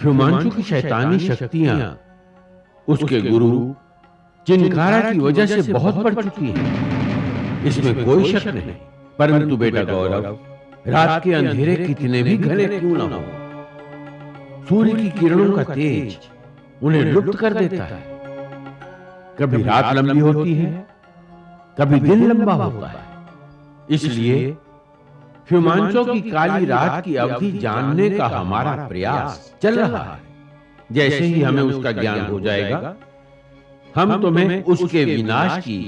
हिमांशु की शैतानी शक्तियां उसके गुरु चिनकारा की वजह से बहुत बढ़ चुकी हैं, इसमें कोई शक नहीं। परंतु बेटा गौरव, रात के अंधेरे कितने भी घने क्यों ना हो, सूर्य की किरणों का तेज उन्हें लुप्त कर देता है। कभी रात लंबी होती है, कभी दिन लंबा होता है। इसलिए हिमांशु की काली रात की अवधि जानने का हमारा प्रयास चल रहा है। जैसे ही हमें उसका ज्ञान हो जाएगा, हम तुम्हें उसके विनाश की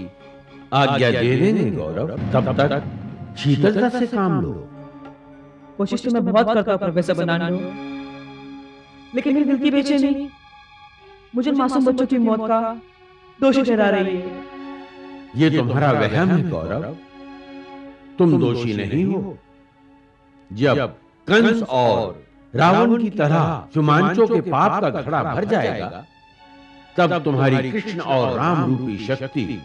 आज्ञा दे देंगे गौरव। तब तक शीतलता से काम लो। कोशिश तो मैं बहुत करता हूँ प्रोफेसर बनाने, लेकिन मेरी दिल की बेचैनी मुझे मासूम बच्चों की मौत का दोषी ठहरा रही है। ये तुम्हारा वहम है गौरव, तुम दोषी नहीं हो। जब कंस और रावण की तरह हिमांशु के पाप का घड़ा भर जाएगा, तब तुम्हारी कृष्ण और राम रूपी शक्ति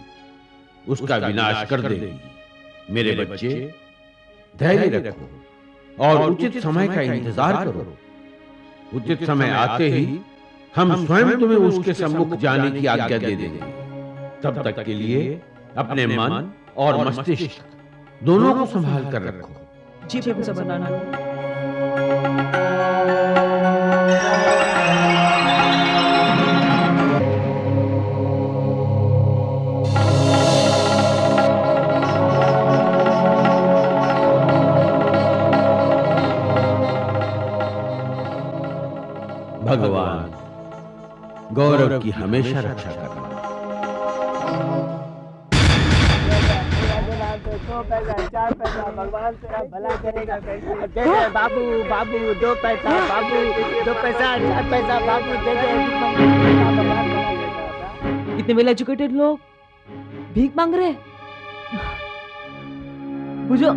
उसका विनाश कर देगी। मेरे बच्चे, धैर्य रखो और उचित समय का इंतजार करो। उचित समय आते ही हम स्वयं तुम्हें उसके सम्मुख जाने की आज्ञा दे देंगे। तब तक के लिए अपने मन और मस्तिष्क दोनों को संभाल कर रखो। जी प्रोफेसर बनाना। भगवान गौरव की हमेशा रक्षा करना। भगवान तेरा भला करेगा। बाबू बाबू 2 पैसा, बाबू 2 पैसा, 4 पैसा, बाबू दे दे। इतने वेल एजुकेटेड लोग भीख मांग रहे। बुझो,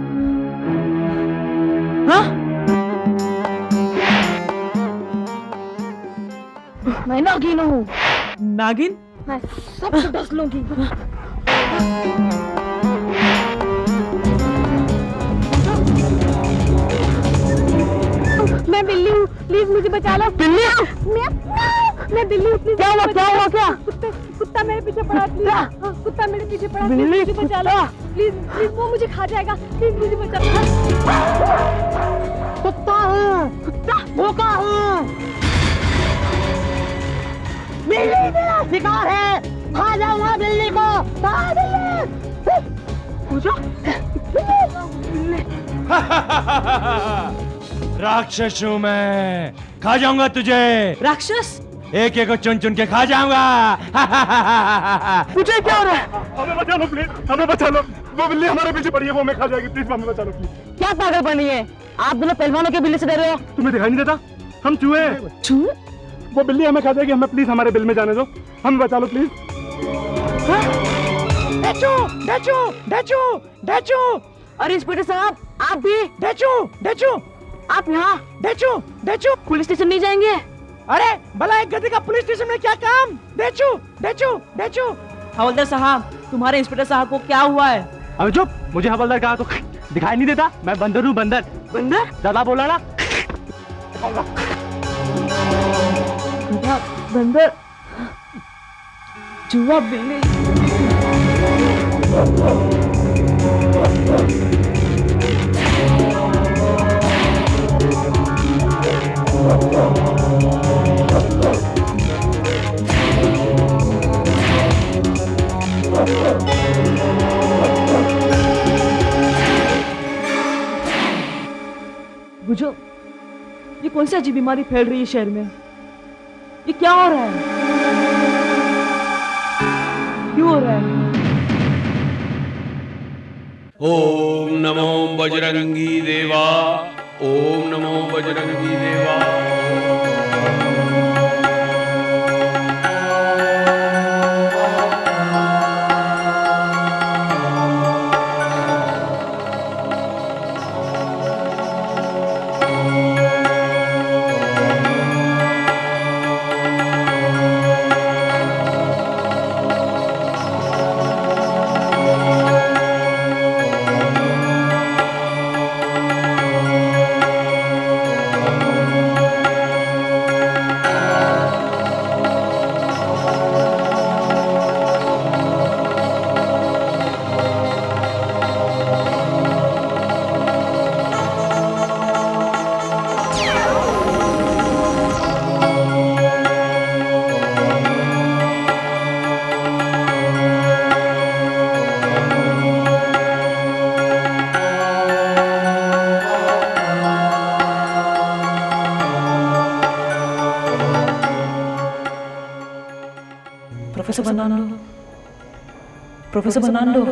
हाँ? मैं नागिन हूँ। नागिन? मैं सबको डस लूंगी। मैं बिल्ली हूँ, प्लीज मुझे बचा लो। बिल्ली? मैं बिल्ली हूँ, प्लीज। क्या हुआ? क्या हुआ? क्या? कुत्ता मेरे पीछे पड़ा, प्लीज। कुत्ता मेरे पीछे पड़ा, प्लीज मुझे बचा लो। प्लीज प्लीज, वो मुझे खा जाएगा, प्लीज मुझे बचा लो। कुत्ता हूँ, कुत्ता भूखा हूँ। बिल्ली मेरा शिकार है, खा जाऊंगा बिल्ली को। राक्षस हूँ मैं, खा जाऊंगा तुझे। राक्षस? एक एक को चुन चुन के खा जाऊंगा। मुझे क्या हो रहा है? हमें बचा लो प्लीज, हमें बचा लो। वो बिल्ली हमारे पीछे पड़ी है, वो हमें खा जाएगी। प्लीज हमें बचा लो प्लीज। क्या पागल बनी है आप दोनों पहलवानों के बिल्ली से डर रहे हो? तुम्हें दिखाई नहीं देता? हम चूहे हैं। चूहे? वो बिल्ली हमें खा जाएगी। हमें प्लीज हमारे बिल में जाने दो, हमें बचा लो प्लीज। डचू डचू डचू डचू। अरे इंस्पेक्टर साहब, आप भी? डचू डचू, आप यहाँ? डचू डचू। पुलिस स्टेशन नहीं जाएंगे? अरे भला एक गधे का पुलिस स्टेशन में क्या काम? डचू डचू डचू। हवलदार साहब, तुम्हारे इंस्पेक्टर साहब को क्या हुआ है? अबे चुप, मुझे हवलदार कहा तो दिखाई नहीं देता? मैं बंदर हूँ, बंदर। बंदर? ज्यादा बोला ना। बंदर, चूहा, बिल्ली। बुझो, ये कौन सी अजीब बीमारी फैल रही है शहर में? ये क्या हो रहा है? क्यों हो रहा है? ओम नमो बजरंगी देवा, ओम नमो बजरंगी देवा। Professor बनांडो, professor बनांडो।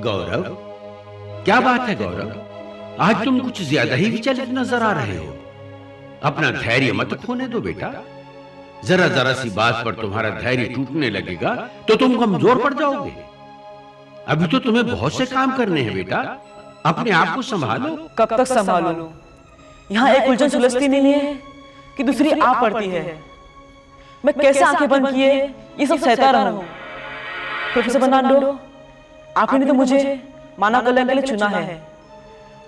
गौरव, क्या बात है गौरव? आज तुम कुछ ज्यादा ही विचलित नजर आ रहे हो। अपना धैर्य मत खोने दो बेटा। जरा जरा सी बात पर तुम्हारा धैर्य टूटने लगेगा तो तुम कमजोर पड़ जाओगे। अभी तो तुम्हें बहुत से काम करने हैं बेटा, अपने आप को संभालो। कब तक संभालूं? यहाँ एक उलझन सुलझती नहीं है कि दूसरी आ पड़ती है। मैं कैसे आंखें बंद किए ये सब सहता रहूं? प्रोफेसर बनांडो, आपने तो मुझे मानव कल्याण के लिए चुना है।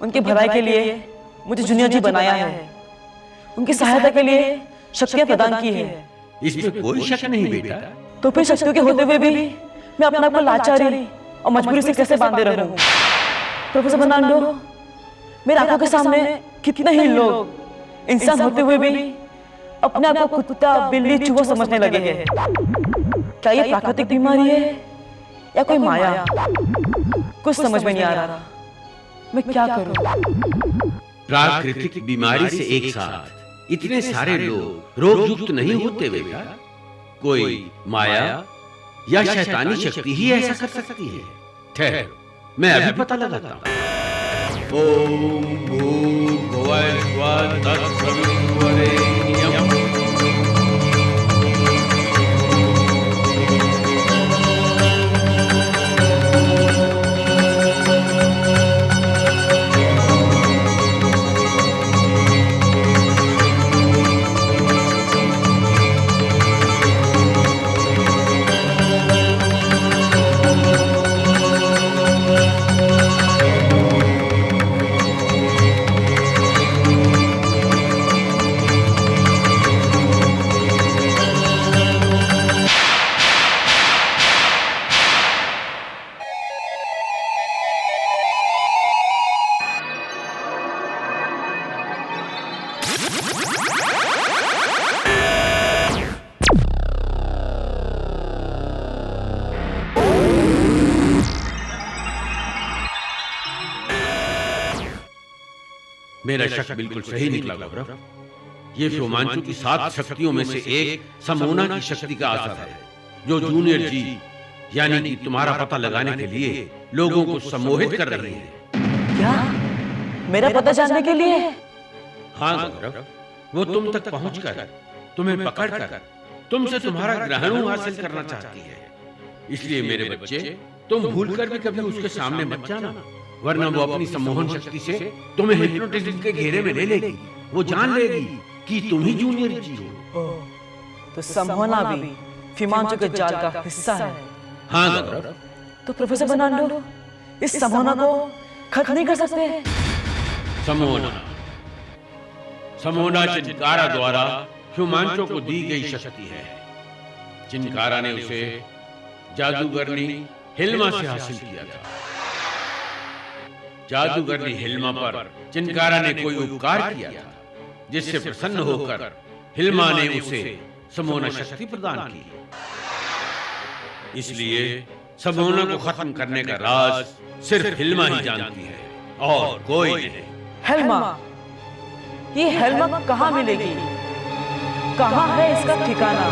उनकी भलाई के लिए मुझे जूनियर जी बनाया है। उनकी सहायता के लिए शक्तियां प्रदान की है। इसमें कोई शक नहीं बेटा। तो फिर शक्तियों के होते हुए भी मैं अपने आप को लाचारी और मजबूरी से कैसे बांधे रहूं? प्रोफेसर बनांडो, मेरे आंखों के सामने कितने ही लोग इंसान होते हुए भी अपने आप को कुत्ता, बिल्ली, चूहा समझने लगे हैं। क्या ये प्राकृतिक बीमारी है या कोई माया? कुछ समझ में नहीं आ रहा। मैं क्या करूं? प्राकृतिक बीमारी से एक साथ इतने सारे लोग रोगयुक्त नहीं होते बेटा। कोई माया या शैतानी शक्ति ही ऐसा कर सकती है। ठहरो, मैं अभी पता लगाता हूं। ओम भूर्भुवः स्वः तत्सवितुर्वरेण्यम्। मेरा शक बिल्कुल सही निकला गौरव। ये रोमांचू की 7 शक्तियों में से एक समोना की शक्ति का असर है, जो जूनियर जी यानी कि तुम्हारा पता लगाने के लिए लोगों को सम्मोहित कर रही है। क्या? मेरा पता जानने के लिए? हाँ गौरव, वो तुम तक पहुंचकर तुम्हें पकड़कर तुमसे तुम्हारा ग्रहण हासिल करना चाहती है। इसलिए मेरे बच्चे, तुम भूलकर भी कभी उसके सामने मत जाना, वरना वो अपनी सम्मोहन शक्ति से तुम्हें हिप्नोटिज्म के घेरे में ले लेगी। वो जान लेगी कि तुम ही जूनियर जी हो। तो सम्मोहना भी फिमांचो के जाल का हिस्सा है। हाँ गौरव। तो प्रोफेसर बनांडो, इस सम्मोहना को खत्म नहीं कर सकते? समोना चिनकारा द्वारा फिमांचो को दी गई शक्ति है। चिनकारा ने उसे जादूगरनी हिल्मा से हासिल किया था। जादूगरनी हिल्मा पर चिनकारा ने कोई उपकार किया था, जिससे प्रसन्न होकर हिल्मा ने उसे समोना शक्ति प्रदान की। इसलिए समोना को खत्म करने का राज सिर्फ हिल्मा ही जानती है और कोई नहीं। हेल्मा, ये हेल्मा कहाँ मिलेगी? कहाँ है इसका ठिकाना?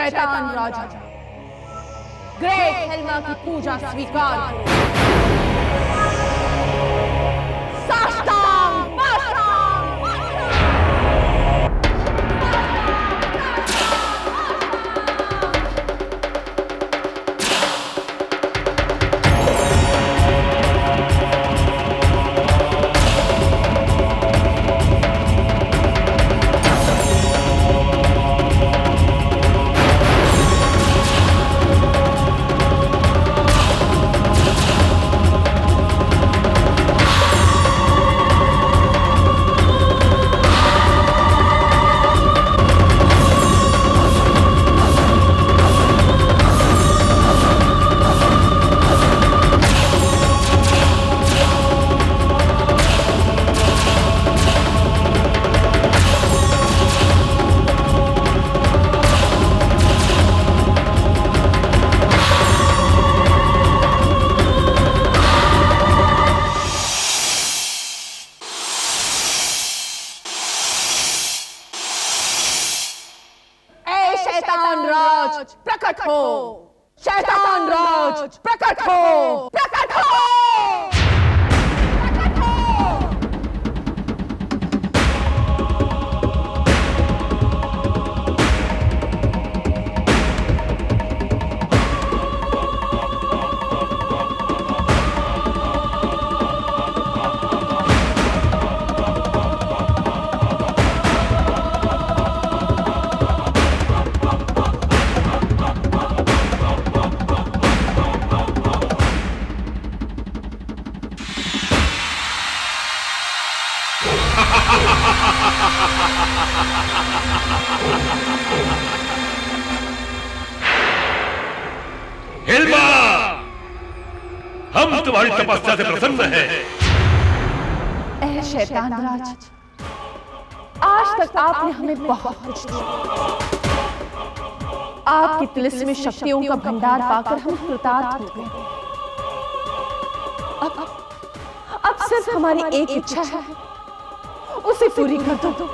शैतान राजा, ग्रेट हेल्मा की पूजा स्वीकार करो। साष्टांग पासांग प्रकट हो, शैतान राज प्रकट हो, प्रकट हो, प्रकट हो। हेल्मा, हम तुम्हारी तपस्या से प्रसन्न हैं। ऐ शैतान राज, आज तक आपने हमें बहुत कुछ दिया। आपकी तिलिस्मी शक्तियों का भंडार पाकर हम कृतार्थ हो गए। अब सिर्फ हमारी एक इच्छा है, उसे पूरी कर दो।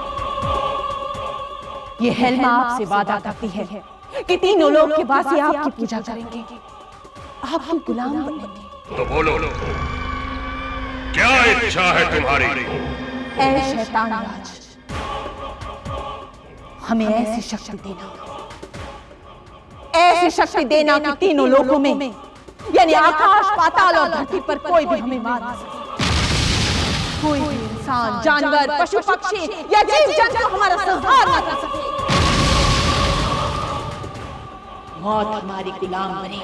ये हेल्मा आपसे वादा करती है कि तीनों लोग के वासी आपकी पूजा करेंगे, आपके गुलाम बनेंगे। तो बोलो, क्या इच्छा है तुम्हारी? ऐ शैतान राज, हमें ऐसी शक्ति देना, ऐसी शक्ति देना कि तीनों लोगों में, यानी आकाश, पाताल और धरती पर कोई भी हमें मार न सके। कोई भी इंसान, जानवर, पशु पक्षी या जीव जंतु हमारा संहार न कर सके। मौत हमारी गुलाम बने,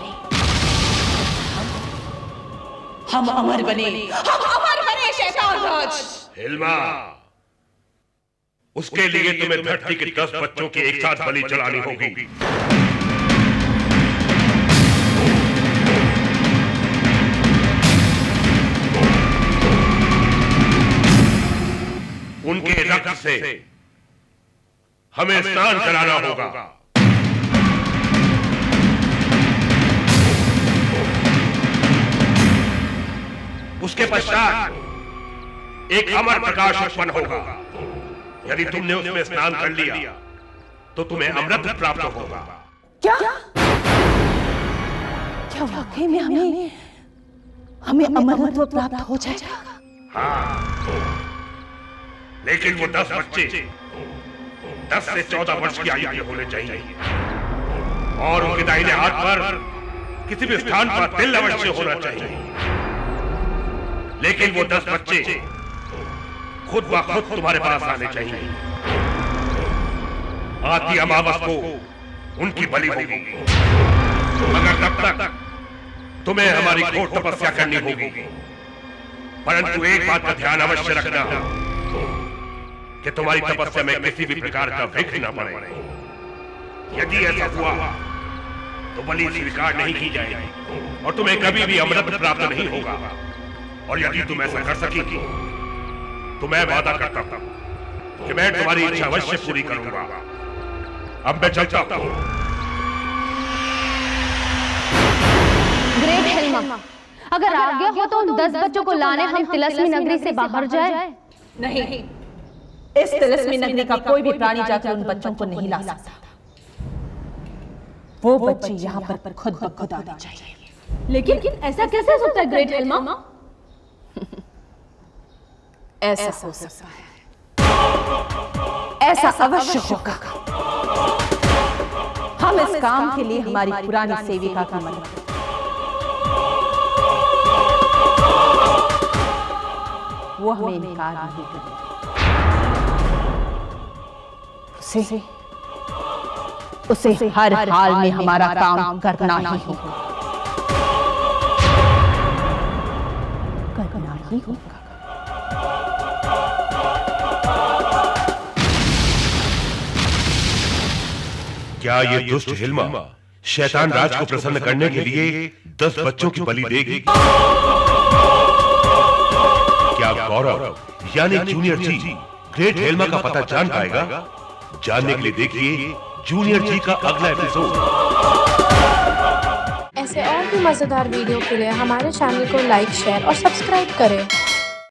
हम अमर बने, हम अमर बने शैतान राज। हेल्मा, उसके लिए तुम्हें धरती के 10 बच्चों की एक साथ बलि चढ़ानी होगी। उनके रक्त से हमें स्नान कराना होगा। उसके पश्चात एक अमर प्रकाश उत्पन्न होगा। यदि तुमने उसमें स्नान कर लिया तो तुम्हें अमृत प्राप्त होगा। क्या क्या वाकई में हमें अमरत्व प्राप्त हो जाएगा? हाँ, लेकिन वो 10 बच्चे 10 से 14 वर्ष की आयु के होने चाहिए और उनके दाहिने हाथ पर किसी भी स्थान पर तिल अवश्य होना चाहिए। लेकिन वो 10 बच्चे खुद ब खुद तुम्हारे पास आने चाहिए। आती अमावस को उनकी बलि होगी, मगर तब तक तुम्हें हमारी घोर तपस्या करनी होगी। परंतु एक बात का ध्यान अवश्य रखना कि तुम्हारी तपस्या में किसी भी प्रकार का विघ्न न पड़े। यदि ऐसा हुआ तो बलि स्वीकार नहीं की जाएगी और तुम्हें कभी भी अमृत प्राप्त नहीं होगा। और यदि तुम ऐसा कर सकेगी तो मैं वादा करता हूं कि मैं तुम्हारी इच्छा अवश्य पूरी करूंगा। अब मैं चलता हूं। ग्रेट हेल्मा, अगर आज्ञा हो तो उन 10 बच्चों को लाने हम तिलिस्मी नगरी से बाहर जाए। नहीं, इस तिलिस्मी नगरी का कोई भी प्राणी जाकर उन बच्चों को नहीं ला सकता। वो बच्चे यहाँ पर खुद ब खुद आने चाहिए। लेकिन ऐसा कैसे हो सकता है ग्रेट हेल्मा? ऐसा हो सकता है, ऐसा अवश्य होगा। हम इस काम के लिए हमारी पुरानी सेविका की मदद करें। वो हमें इनकार नहीं करेगी। उसे हर हाल में हमारा काम करना ही होगा, करना ही होगा। क्या ये दुष्ट हिल्मा शैतान राज को प्रसन्न करने के लिए 10 बच्चों की बलि देगी? क्या गौरव यानी जूनियर जी ग्रेट हिल्मा का पता जान पाएगा? जानने के लिए देखिए जूनियर जी का अगला एपिसोड। ऐसे और भी मजेदार वीडियो के लिए हमारे चैनल को लाइक, शेयर और सब्सक्राइब करें।